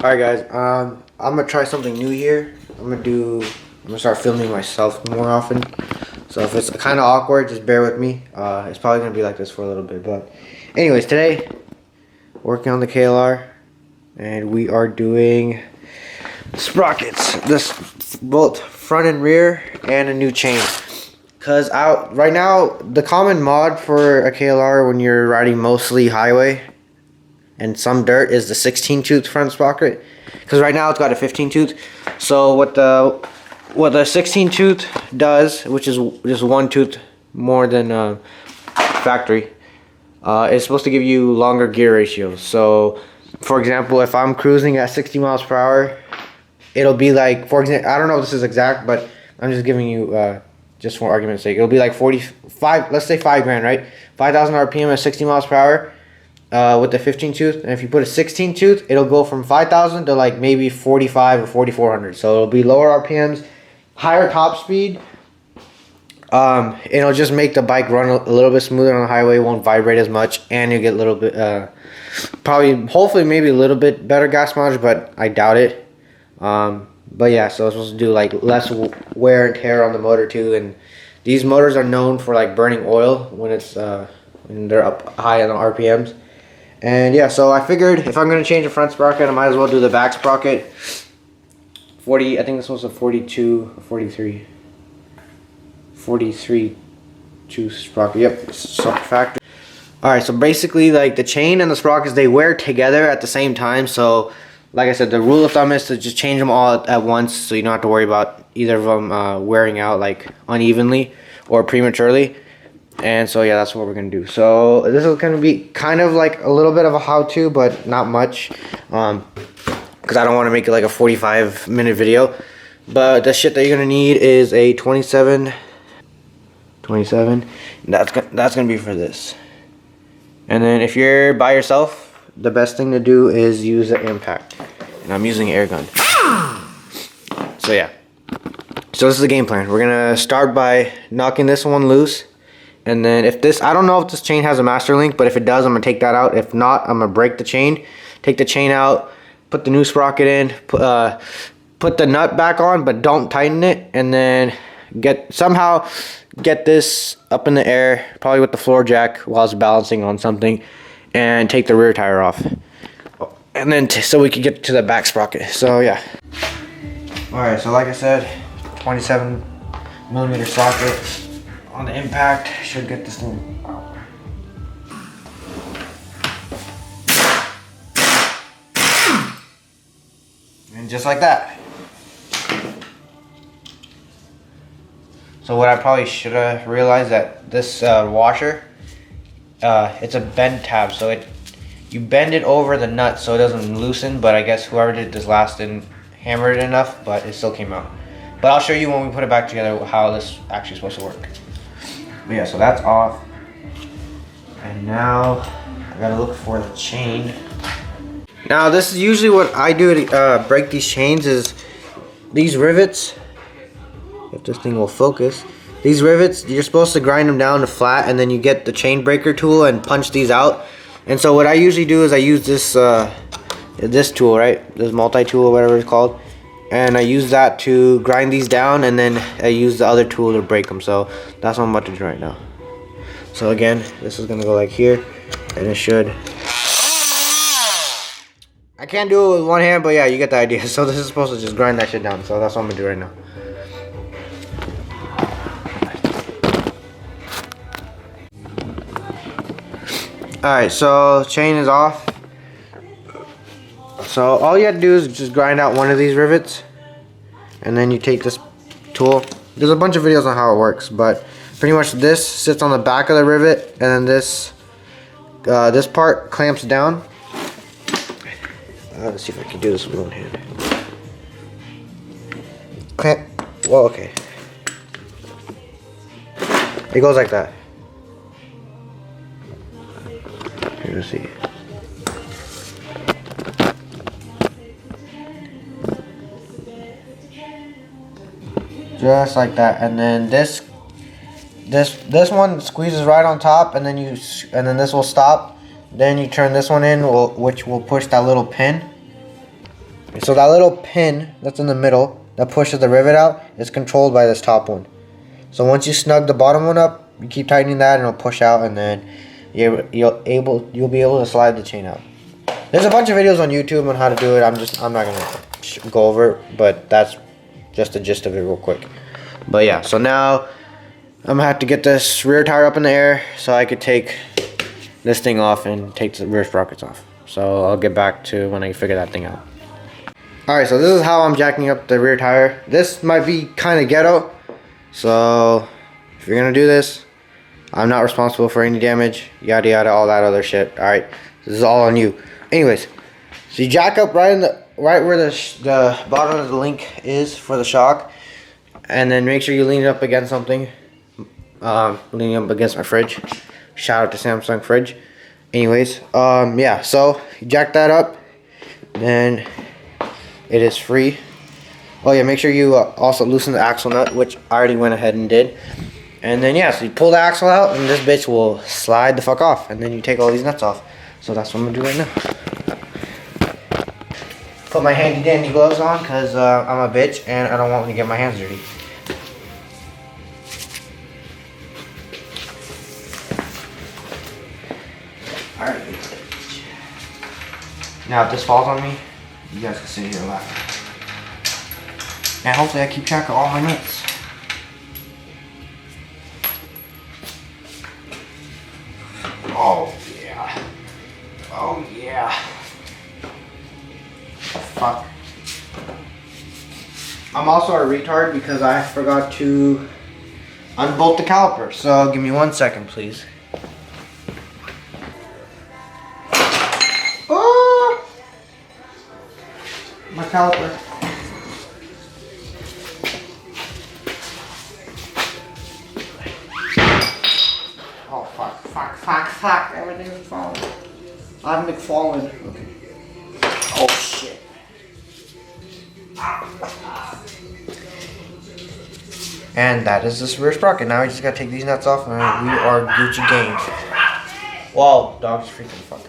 Alright guys, I'm gonna try something new here. I'm gonna start filming myself more often. So if it's kind of awkward, just bear with me. It's probably gonna be like this for a little bit, but anyways, today working on the KLR, and we are doing sprockets. This both front and rear, and a new chain. Cause right now the common mod for a KLR when you're riding mostly highway and some dirt is the 16 tooth front sprocket, because right now it's got a 15 tooth. So what the 16 tooth does, which is just one tooth more than factory, is supposed to give you longer gear ratios. So for example, if I'm cruising at 60 miles per hour, it'll be like, for example, I don't know if this is exact, but I'm just giving you just for argument's sake, it'll be like 45, let's say 5 grand, right? 5,000 RPM at 60 miles per hour with the 15 tooth. And if you put a 16 tooth, it'll go from 5,000 to like maybe 45 or 4,400. So it'll be lower RPMs, higher top speed. It'll just make the bike run a little bit smoother on the highway, won't vibrate as much, and you get a little bit, probably, hopefully maybe a little bit better gas mileage, but I doubt it. But yeah, so it's supposed to do like less wear and tear on the motor too. And these motors are known for like burning oil when it's when they're up high on the RPMs. And yeah, so I figured if I'm gonna change the front sprocket, I might as well do the back sprocket. 40, I think this was a 42 or 43. 43 2 sprocket. Yep, factory. Alright, so basically like the chain and the sprockets, they wear together at the same time. So like I said, the rule of thumb is to just change them all at once, so you don't have to worry about either of them wearing out like unevenly or prematurely. And so yeah, that's what we're gonna do. So this is gonna be kind of like a little bit of a how-to, but not much, because I don't want to make it like a 45-minute video. But the shit that you're gonna need is a 27. And that's gonna be for this. And then if you're by yourself, the best thing to do is use the impact. And I'm using an air gun. So yeah. So this is the game plan. We're gonna start by knocking this one loose. And then if this, I don't know if this chain has a master link, but if it does, I'm gonna take that out. If not, I'm gonna break the chain, take the chain out, put the new sprocket in, put the nut back on, but don't tighten it. And then somehow get this up in the air, probably with the floor jack while it's balancing on something, and take the rear tire off, and then so we can get to the back sprocket. So yeah. Alright, so like I said, 27mm socket on the impact should get this thing out. And just like that. So what I probably should have realized, that this washer, it's a bend tab, so you bend it over the nut so it doesn't loosen. But I guess whoever did this last didn't hammer it enough, but it still came out. But I'll show you when we put it back together how this actually supposed to work. But yeah, so that's off. And now I gotta look for the chain. Now this is usually what I do to break these chains, is these rivets. If this thing will focus. These rivets, you're supposed to grind them down to flat, and then you get the chain breaker tool and punch these out. And so what I usually do is I use this this tool, right? This multi-tool or whatever it's called. And I use that to grind these down, and then I use the other tool to break them. So that's what I'm about to do right now. So again, this is gonna go like here, and it should. I can't do it with one hand, but yeah, you get the idea. So this is supposed to just grind that shit down. So that's what I'm gonna do right now. Alright, so chain is off. So all you have to do is just grind out one of these rivets, and then you take this tool. There's a bunch of videos on how it works, but pretty much this sits on the back of the rivet, and then this part clamps down. Let's see if I can do this with one hand. Clamp. Well, okay. It goes like that. Here, let's see. Just like that, and then this one squeezes right on top, and then this will stop. Then you turn this one in, which will push that little pin, So that little pin that's in the middle that pushes the rivet out is controlled by this top one. So once you snug the bottom one up, you keep tightening that and it'll push out, and then you'll be able to slide the chain out. There's a bunch of videos on YouTube on how to do it. I'm not gonna go over it, but that's just the gist of it real quick. But yeah, so now I'm gonna have to get this rear tire up in the air so I could take this thing off and take the rear sprockets off. So I'll get back to when I figure that thing out. Alright, so this is how I'm jacking up the rear tire. This might be kind of ghetto, so if you're gonna do this, I'm not responsible for any damage, yada yada, all that other shit. Alright, this is all on you. Anyways, so you jack up right where the bottom of the link is for the shock, and then make sure you lean it up against something. Leaning up against my fridge. Shout out to Samsung fridge. Anyways, yeah, so you jack that up, then it is free. Oh yeah, make sure you also loosen the axle nut, which I already went ahead and did. And then yeah, so you pull the axle out and this bitch will slide the fuck off, and then you take all these nuts off. So that's what I'm gonna do right now. Put my handy dandy gloves on because I'm a bitch and I don't want to get my hands dirty. Alright. Now if this falls on me, you guys can sit here and laugh. And hopefully I keep track of all my nuts. Oh yeah. Oh yeah. Fuck. I'm also a retard because I forgot to unbolt the caliper. So give me 1 second, please. Oh! My caliper. Oh fuck, fuck, fuck, fuck. Everything's falling. I'm McFallen. Okay. Oh shit. And that is this rear sprocket. Now we just gotta take these nuts off and we are Gucci gang. Whoa, dog's freaking fuck.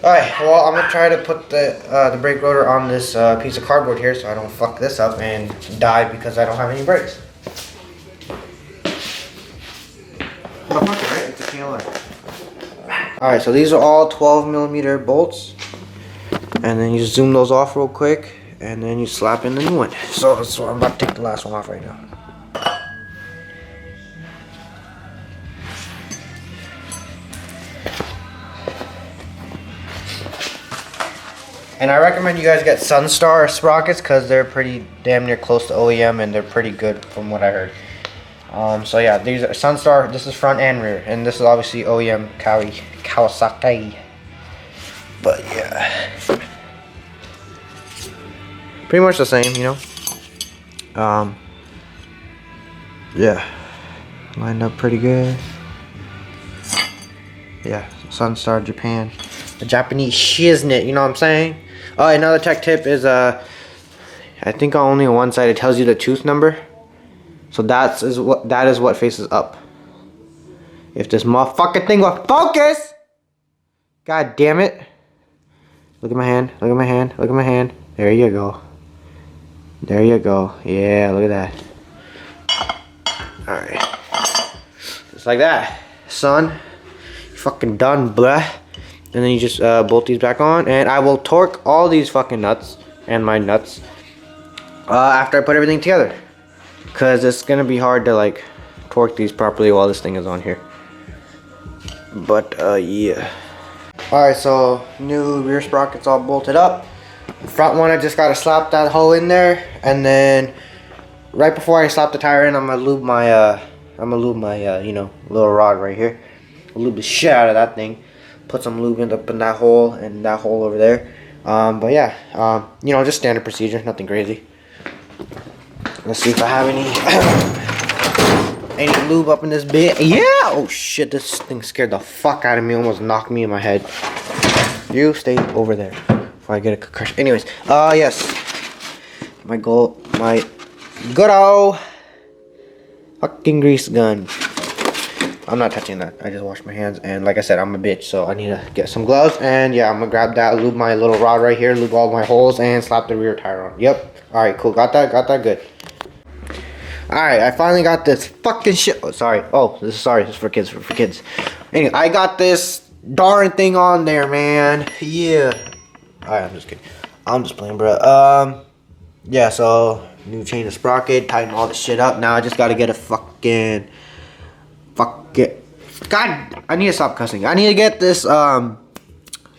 Alright, well I'm gonna try to put the brake rotor on this piece of cardboard here so I don't fuck this up and die because I don't have any brakes. But fuck it, right? It's a KLR. Alright, so these are all 12mm bolts. And then you zoom those off real quick. And then you slap in the new one. So I'm about to take the last one off right now. And I recommend you guys get Sunstar sprockets because they're pretty damn near close to OEM and they're pretty good from what I heard. So yeah, these are Sunstar. This is front and rear, and this is obviously OEM Kawasaki. But yeah, pretty much the same, you know. Yeah, lined up pretty good. Yeah, Sunstar Japan, the Japanese shiznit. You know what I'm saying? Oh, another tech tip is I think only on one side it tells you the tooth number. So that is what faces up. If this motherfucking thing will focus! God damn it. Look at my hand, look at my hand, look at my hand. There you go. There you go. Yeah, look at that. Alright. Just like that. Son. You're fucking done, bruh. And then you just bolt these back on. And I will torque all these fucking nuts. And my nuts. After I put everything together. Because it's going to be hard to like torque these properly while this thing is on here. But yeah. Alright, so new rear sprockets all bolted up. The front one, I just got to slap that hole in there. And then right before I slap the tire in, I'm going to lube my, you know, little rod right here. I'll lube the shit out of that thing. Put some lube up in that hole and that hole over there. But yeah, you know, just standard procedure, nothing crazy. Let's see if I have any lube up in this bit. Yeah! Oh shit, this thing scared the fuck out of me. Almost knocked me in my head. You stay over there before I get a concussion. Anyways, yes. My good old fucking grease gun. I'm not touching that. I just washed my hands, and like I said, I'm a bitch, so I need to get some gloves. And yeah, I'm gonna grab that, lube my little rod right here, lube all my holes, and slap the rear tire on. Yep. All right, cool. Got that good. All right, I finally got this fucking shit. Oh, sorry. Oh, this is for kids. For kids. Anyway, I got this darn thing on there, man. Yeah. All right, I'm just kidding. I'm just playing, bro. Yeah. So new chain of sprocket, tighten all the shit up. Now I just gotta get a fucking. Fuck it. God, I need to stop cussing. I need to get this. Need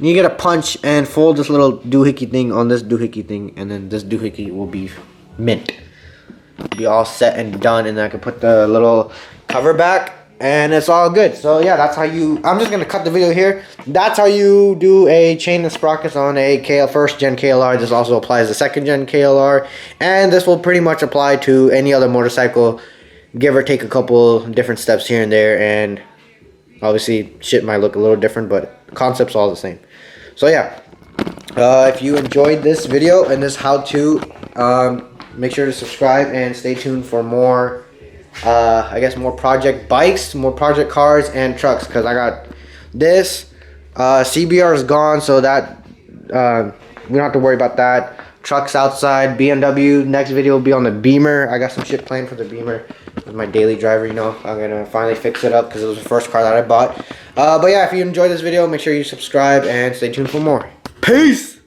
to get a punch and fold this little doohickey thing on this doohickey thing, and then this doohickey will be mint. Be all set and done, and then I can put the little cover back, and it's all good. So yeah, that's how you. I'm just gonna cut the video here. That's how you do a chain and sprockets on a first gen KLR. This also applies to second gen KLR, and this will pretty much apply to any other motorcycle. Give or take a couple different steps here and there, and obviously shit might look a little different, but the concept's all the same. So yeah, if you enjoyed this video and this how-to, make sure to subscribe and stay tuned for more, I guess more project bikes, more project cars and trucks, because I got this, CBR is gone, so that, we don't have to worry about that. Trucks outside, BMW, next video will be on the Beamer. I got some shit planned for the Beamer. With my daily driver, you know, I'm gonna finally fix it up because it was the first car that I bought. But yeah, if you enjoyed this video, make sure you subscribe and stay tuned for more. Peace!